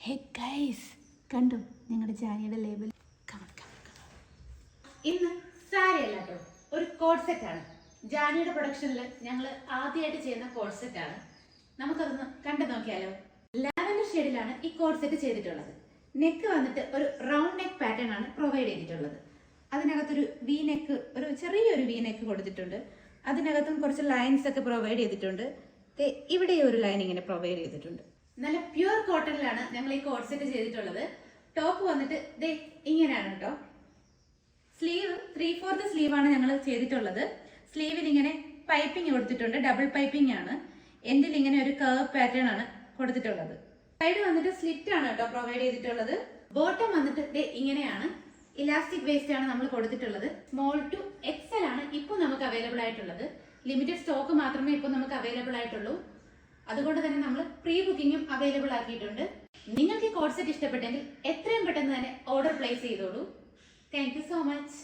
Hey guys, കണ്ടു ഞങ്ങളുടെ ജാനിയുടെ label. ഇന്ന് സാരി അല്ല കേട്ടോ, ഒരു കോഡ് സെറ്റ് ആണ്. ജാനിയുടെ പ്രൊഡക്ഷനിൽ ഞങ്ങൾ ആദ്യമായിട്ട് ചെയ്യുന്ന കോഡ് സെറ്റ് ആണ്. നമുക്കതൊന്ന് കണ്ടു നോക്കിയാലോ. ലാവൻഡർ ഷെയ്ഡിലാണ് ഈ കോഡ് സെറ്റ് ചെയ്തിട്ടുള്ളത്. നെക്ക് വന്നിട്ട് ഒരു റൗണ്ട് നെക്ക് പാറ്റേൺ ആണ് പ്രൊവൈഡ് ചെയ്തിട്ടുള്ളത്. അതിനകത്തൊരു വി നെക്ക്, ഒരു ചെറിയൊരു വി നെക്ക് കൊടുത്തിട്ടുണ്ട്. അതിനകത്തും കുറച്ച് ലൈൻസ് ഒക്കെ പ്രൊവൈഡ് ചെയ്തിട്ടുണ്ട്. ഇവിടെ ഒരു ലൈൻ ഇങ്ങനെ പ്രൊവൈഡ് ചെയ്തിട്ടുണ്ട്. നല്ല പ്യുവർ കോട്ടണിലാണ് ഞങ്ങൾ ഈ കോഡ് സെറ്റ് ചെയ്തിട്ടുള്ളത്. ടോപ്പ് വന്നിട്ട് ഇങ്ങനെയാണ് കേട്ടോ. സ്ലീവ് 3/4 സ്ലീവാണ് ഞങ്ങൾ ചെയ്തിട്ടുള്ളത്. സ്ലീവിൽ ഇങ്ങനെ പൈപ്പിംഗ് കൊടുത്തിട്ടുണ്ട്, ഡബിൾ പൈപ്പിംഗ് ആണ്. എൻഡിൽ ഇങ്ങനെ ഒരു കർവ് പാറ്റേൺ ആണ് കൊടുത്തിട്ടുള്ളത്. സൈഡ് വന്നിട്ട് സ്ലിറ്റ് ആണ് കേട്ടോ പ്രൊവൈഡ് ചെയ്തിട്ടുള്ളത്. ബോട്ടം വന്നിട്ട് ഇങ്ങനെയാണ്. ഇലാസ്റ്റിക് വേസ്റ്റ് ആണ് നമ്മൾ കൊടുത്തിട്ടുള്ളത്. സ്മോൾ ടു എക്സൽ ആണ് ഇപ്പോൾ നമുക്ക് അവൈലബിൾ ആയിട്ടുള്ളത്. ലിമിറ്റഡ് സ്റ്റോക്ക് മാത്രമേ ഇപ്പോൾ നമുക്ക് അവൈലബിൾ ആയിട്ടുള്ളൂ. അതുകൊണ്ട് തന്നെ നമ്മൾ പ്രീ ബുക്കിംഗും അവൈലബിൾ ആക്കിയിട്ടുണ്ട്. നിങ്ങൾക്ക് ഈ കോഡ് സെറ്റ് ഇഷ്ടപ്പെട്ടെങ്കിൽ എത്രയും പെട്ടെന്ന് തന്നെ ഓർഡർ പ്ലേസ് ചെയ്തോളൂ. Thank you so much.